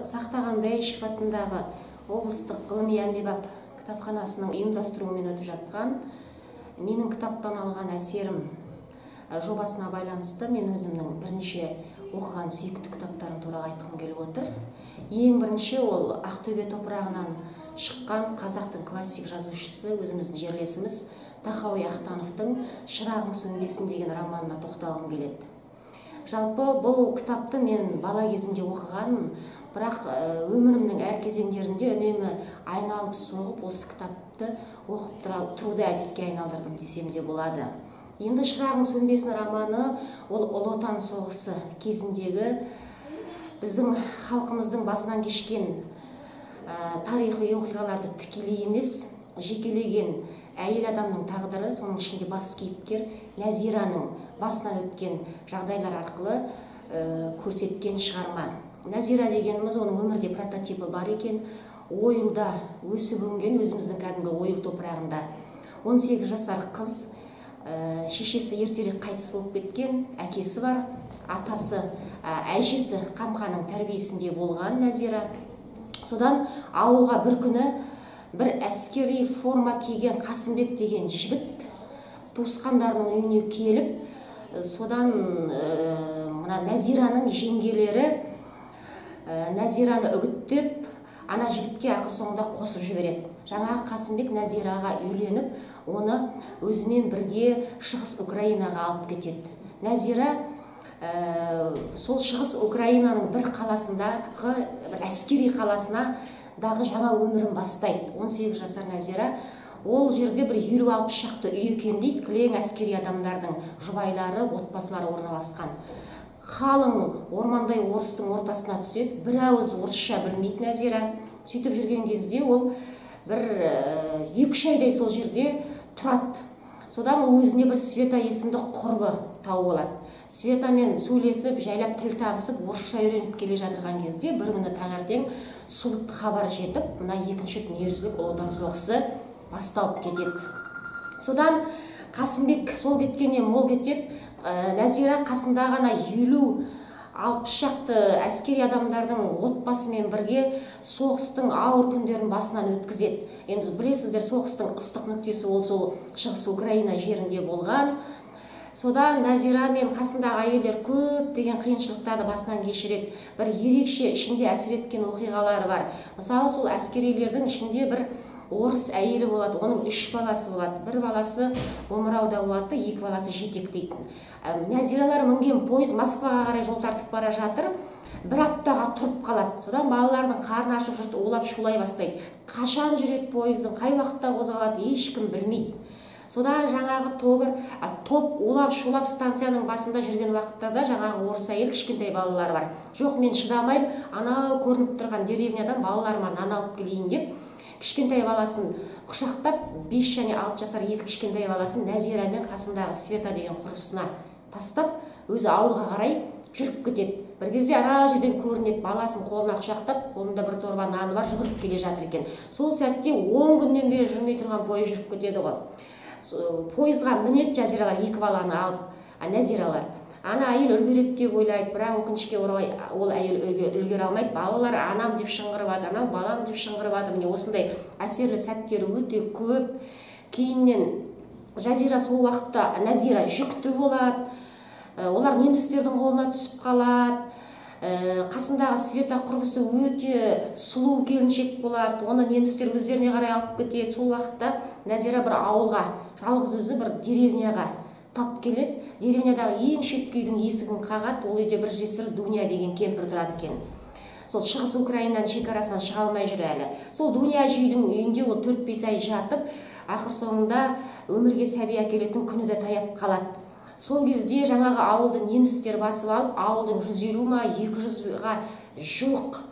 Сақтаған Бәйішев атындағы облыстық ғылыми әмбебап кітапханасының ұйымдастыруымен өтіп жатқан менің кітаптан алған әсерім жобасына байланысты мен өзімнің бірнеше оқыған сүйікті кітаптарым туралы айтқым келіп отыр. Ең бірінші ол Ақтөбе топырағынан шыққан қазақтың классик жазушысы, өзіміздің жерлесіміз Тахауи Ахтановтың «Шырағың сөнбесін» деген романына тоқталғым келеді. Жалпы бұл кітапты мен бала кезімде оқығанмын, бірақ өмірімнің әр кезеңдерінде үнемі айналып соғып осы кітапты оқып тұруды әдетке айналдырдым десем де болады. Енді «Шырағың сөнбесін» романы ол Ұлы Отан соғысы кезіндегі біздің халқымыздың басынан кешкен тарихи оқиғаларды тікелей емес, жекелеген әйел адамның тағдыры, соның ішінде бас кейіпкер Нәзираның басынан өткен жағдайлар арқылы көрсеткен шығарма. Нәзира дегеніміз оның өмірде прототипі бар екен. Ойылда өсіп өнген, өзіміздің кәдімгі ойыл топырағында 18 жасар қыз, шешесі ертерек қайтыс болып кеткен, әкесі бар, атасы, әжесі қамқаның тәрбиесінде болған Нәзира. Содан ауылға бір күні бір әскери форма киген Қасымбек деген жігіт туысқандарының үйіне келіп, содан мына Нәзираның жеңгелері Нәзираны үгіттеп, ана жігітке ақыр соңында қосып жібереді. Жаңағы Қасымбек Нәзираға үйленіп, оны өзімен бірге Шығыс Украинаға алып кетеді. Нәзира сол Шығыс Украинаның бір қаласындағы, бір әскери қаласынадағы жаңа өмірін бастайды. 18 жасар Нәзира. Ол жерде бір 50-60 шақты үй екен дейді, кілең әскери адамдардың жұбайлары, отбасылары орналасқан. Қалың ормандай орыстың ортасына түседі, бір ауыз орысша білмейді Нәзира. Сөйтіп жүрген кезде ол бір 2-3 айдай сол жерде тұрады. Содан ол өзіне бір Света есімді құрбы тауып алады. Светамен сөйлесіп, жайлап тіл табысып, орысша үйреніп келе жатырған кезде бір күні таңертең суыт хабар жетіп, мына екінші дүниежүзілік Ұлы Отан соғысы басталып кетеді. Содан Қасымбек сол кеткеннен мол кетеді. Нәзира қасында ғана 50-60 шақты әскери адамдардың отбасымен бірге соғыстың ауыр күндерін басынан өткізеді. Енді білесіздер, соғыстың ыстық нүктесі ол сол Шығыс Украина жерінде болған. Содан Нәзира мен қасындағы әйелдер көп деген қиыншылықтарды басынан кешіреді. Бір ерекше ішінде әсер еткен оқиғалары бар. Мысалы, сол әскерилердің ішінде бір орыс әйелі болады, оның 3 баласы болады. Бір баласы Омырауда болады, 2 баласы жетектейтін. Нәзиралар мінген пойыз Москваға қарай жол тартып бара жатыр, бір аптаға тұрып қалады. Содан балалардың қарны ашып жұрт улап шулай бастайды. Қашан жүреді пойыздың, қай уақытта қозғалады, ешкім білмейді. Содан жаңағы топ улап шулап станцияның басында жүрген уақыттарда жаңағы орыс әйел кішкентай балалары бар. Жоқ, мен шыдамайым, анау көрініп тұрған деревнядан балаларыма нан алып келейін деп, кішкентай баласын құшақтап, 5 және 6 жасар 2 кішкентай баласын Нәзира мен қасындағы Света деген құрбысына тастап, өзі ауылға қарай жүріп кетеді. Бір кезде ана жерден көрінеді, баласын қолына құшақтап, қолында бір торба наны бар, жүгіріп келе жатыр екен. Сол сәтте 10 күннен бері жүрмей тұрған пойыз жүріп кетеді ғой. Пойызға мінеді жазиралар, 2 баланы алып, Нәзиралар. Ана әйел үлгереді деп ойлайды, бірақ өкінішке орай ол әйел үлгере алмайды. Балалар анам деп шыңғырып жатыр, анау балам деп шыңғырып жатыр. Міне осындай әсерлі сәттері өте көп. Кейіннен жазира сол уақытта Нәзира жүкті болады. Олар немістердің қолына түсіп қалады. Қасындағы Света құрбысы өте сұлу келіншек болады. Оны немістер өздеріне қарай алып кетеді. Сол уақытта Нәзира бір ауылға, жалғыз өзі бір деревняға тап келеді. Деревнядағы ең шеткі үйдің есігін қағады. Ол үйде бір жесір Дуня деген кемпір тұрады екен. Сол Шығыс Украинаның шекарасынан шыға алмай жүр әлі. Сол Дуня үйдің үйінде ол 4-5 ай жатып, ақыр соңында өмірге сәби әкелетін күні де таяп қалады. Сол кезде жаңағы ауылды немістер басып алып, ауылдың 150-200-ға жуық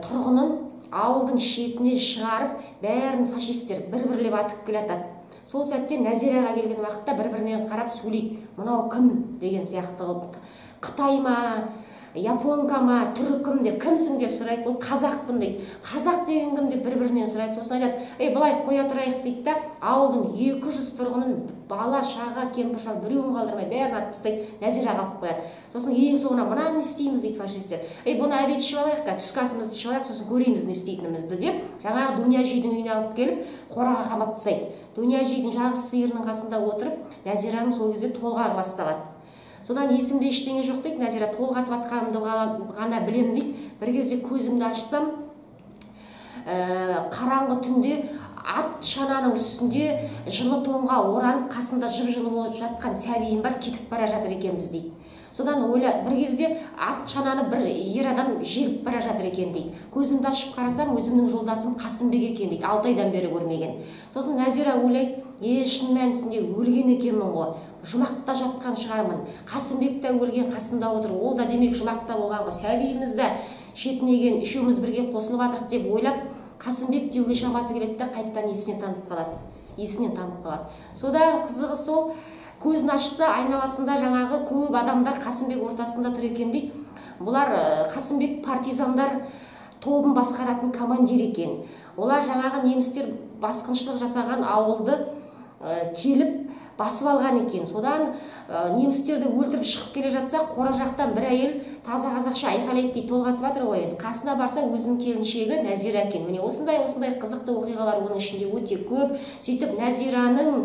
тұрғынын ауылдың шетіне шығарып, бәрін фашистер бір-бірлеп атып келе жатады. Сол сәтте Нәзираға келген уақытта бір-біріне қарап сөйлейді. Мынау кім деген сияқты қылып. Қытай ма, японка ма, түркім деп, кімсің деп сұрайды. Ол қазақпын дейді. Қазақ деген кім деп бір-бірінен сұрайды. Сосын айтады, былай қоя тұрайық дейді да, ауылдың 200 тұрғынын бала, шаға, кемпір-шал біреуін қалдырмай бәрін атып тастайды, Нәзира қалып қояды. Сосын ең соңына мынаны не істейміз дейді фашистер. Бұны обед ішіп алайық та, түскі асымызды ішіп алайық, сосын көреміз не істейтінімізді деп, жаңағы Дуняжидің үйіне алып келіп, қораға қамап тастайды. Дуняжидің жалғыз сиырының қасында отырып, Нәзираның сол кезде толғағы басталады. Содан есімде ештеңе жоқ дейді, Нәзира толғатып атқанымды ғана білем дейді. Бір кезде көзімді ашсам, қараңғы түнде ат шананың үстінде жылы тонға оранып, қасында жып-жылы болып жатқан сәбиім бар, кетіп бара жатыр екенбіз дейді. Содан бір кезде ат шананы бір ер адам жегіп бара жатыр екен дейді. Көзімді ашып қарасам, өзімнің жолдасым Қасымбек екен дейді, 6 айдан бері көрмеген. Сосын Нәзира ойлайды, шын мәнісінде өлген екенмін ғой, жұмақта жатқан шығармын. Қасымбек та өлген, қасымда отыр, ол да демек жұмақта болған ғой, сәбиіміз де шетінеген, үшеуміз бірге қосылып жатырық деп ойлап, Қасымбек деуге шамасы келеді де қайттан есінен танып қалады. Содан қызығы сол, көзін ашса, айналасында жаңағы көп адамдар Қасымбек ортасында тұр екен дейді. Бұлар Қасымбек партизандар тобын басқаратын командир екен. Олар жаңағы немістер басқыншылық жасаған ауылды келіп басып алған екен. Содан немістерді өлтіріп шығып келе жатса, қора жақтан бір әйел таза қазақша айқайлайды дейді, толғатып жатыр ғой. Қасына барса, өзінің келіншегі Нәзира екен. Міне осындай қызықты оқиғалар оның ішінде өте көп. Сөйтіп Нәзираның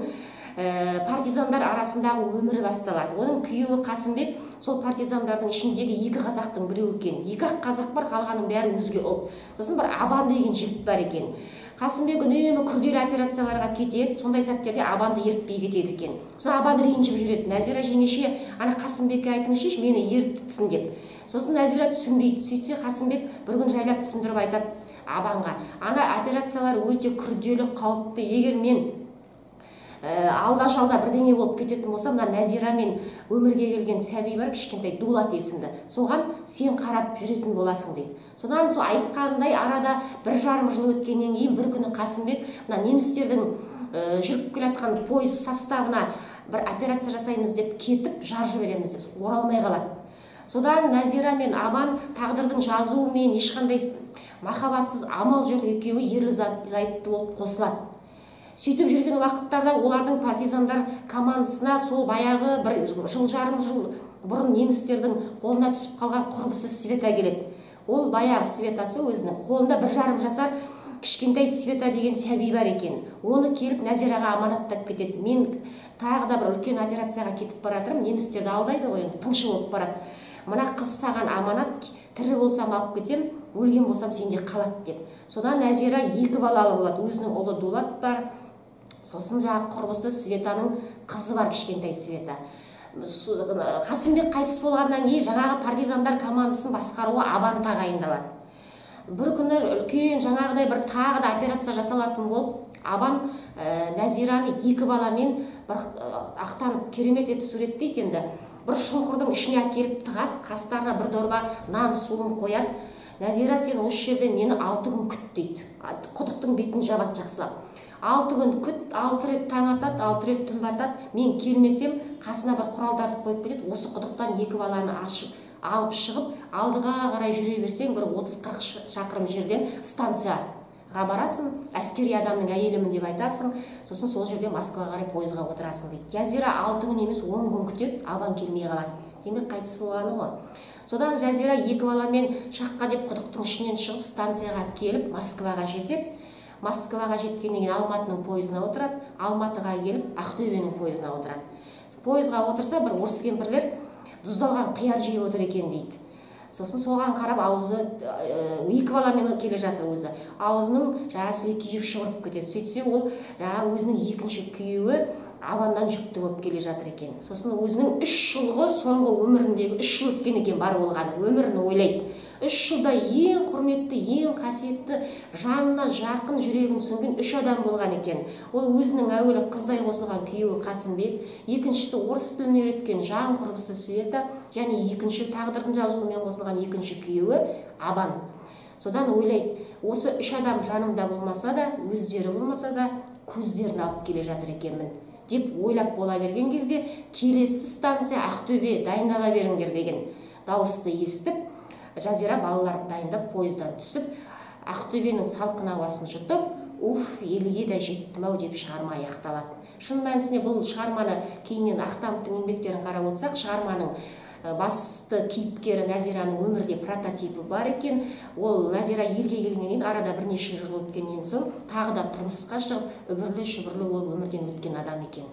партизандар арасындағы өмірі басталады. Оның күйеуі Қасымбек сол партизандардың ішіндегі 2 қазақтың біреуі екен. 2-ақ қазақ бар, қалғанның бәрі өзге ұлт. Сосын бір Абан деген жігіт бар екен. Қасымбек үнемі күрделі операцияларға кетеді, сондай сәттерде Абанды ертпей кетеді екен. Сосын Абан ренжіп жүреді. Нәзира жеңеше, Қасымбекке айтыңызшы, мені ертітсін деп. Сосын Нәзира түсінбейді. Сөйтсе Қасымбек бір күн жайлап түсіндіріп айтады Абанға. Операциялар өте күрделі, қауіпті. Егер мен алда-жалда бірдеңе болып кететін болса, мына Нәзира мен өмірге келген сәби бар, кішкентай Дулат есімді. Соған сен қарап жүретін боласың дейді. Содан сол айтқандай арада 1,5 жыл өткеннен кейін бір күні Қасымбек мына немістердің жүріп келе жатқан пойыз составына бір операция жасаймыз деп кетіп, жарып жібереміз деп, оралмай қалады. Содан Нәзира мен Абан тағдырдың жазуымен ешқандай махаббатсыз амал жоқ екеуі ерлі-зайыпты болып қосылады. Сөйтіп жүрген уақыттарда олардың партизандар командасына сол баяғы 1,5 жыл бұрын немістердің қолына түсіп қалған құрбысы Света келеді. Ол баяғы Светасы өзінің қолында 1,5 жасар кішкентай Света деген сәби бар екен. Оны келіп Нәзираға аманаттап кетеді. Мен тағы да бір үлкен операцияға кетіп бара жатырмын, немістерді алдайды ғой, тыңшы болып барады. Мына қыз саған аманат, тірі болсам алып кетем, өлген болсам сенде қалады деп. Содан Нәзира 2 балалы болады. Өзінің ұлы Дулат бар. Сосын жаңағы құрбысы Светаның қызы бар, кішкентай Света. Қасымбек қайтыс болғаннан кейін жаңағы партизандар командасын басқаруға Абан тағайындалады. Бір күні үлкен жаңағыдай бір тағы да операция жасалатын болып, Абан Нәзираны 2 баламен бір ақтанып керемет етіп суреттейді енді. Бір шұңқырдың ішіне әкеліп тығады, қастарына бір дорба нан суын қояды. Нәзира, сен осы жерде мені 6 күн күт дейді. Құдықтың бетін жабады жақсылап. 6 күн күт, 6 рет таң атады, 6 рет түн батады. Мен келмесем, қасына бір құралдарды қойып кетеді. Осы құдықтан 2 баланы алып шығып, алдыға қарай жүре берсең, бір 30-40 шақырым жерден станцияға барасың, әскери адамның әйелімін деп айтасың. Сосын сол жерде Москваға қарай пойызға отырасың дейді. Жазира 6 күн емес 10 күн күтеді, Абан келмей қалады. Демек қайтыс болғаны ғой. Содан Жазира 2 баламен шаққа деп құдықтың ішінен шығып, станцияға келіп, Москваға жетеді. Москваға жеткеннен кейін Алматының пойызына отырады, Алматыға келіп, Ақтөбенің пойызына отырады. Пойызға отырса, бір орыс кемпірлер тұздалған қияр жейіп отыр екен дейді. Сосын соған қарап, аузы 2 баламен келе жатыр өзі. Аузының жаңағы күйіп шығырып кетеді. Сөйтсе, ол жаңағы өзінің екінші күйеуі Абандан жүкті болып келе жатыр екен. Сосын өзінің 3 жылғы соңғы өміріндегі 3 жыл өткен екен бар болғаны, өмірін ойлайды. 3 жылда ең құрметті, ең қасиетті, жанына жақын жүрегін түсінген 3 адам болған екен. Ол өзінің әуелі қыздай қосылған күйеуі Қасымбек, екіншісі орыс тілін үйреткен жан құрбысы Света, және екінші тағдырдың жазуымен қосылған екінші күйеуі Абан. Содан ойлайды, осы 3 адам жанымда болмаса да, өздері болмаса да, көздерін алып келе жатыр екенмін деп ойлап бола берген кезде, келесі станция Ақтөбе, дайындала беріңдер деген. дауысты естіп, Жазира балаларды дайындап пойыздан түсіп, Ақтөбенің салқын ауасын жұтып, уф, елге де жеттім ау деп шығарма аяқталады. Шын мәнісінде бұл шығарманы кейіннен Ақтановтың еңбектерін қарап отырсақ, шығарманың басты кейіпкері Нәзираның өмірде прототипі бар екен. Ол Нәзира елге келгеннен кейін арада бірнеше жыл өткеннен соң тағы да тұрмысқа шығып, үбірлі шүбірлі ол өмірден өткен адам екен.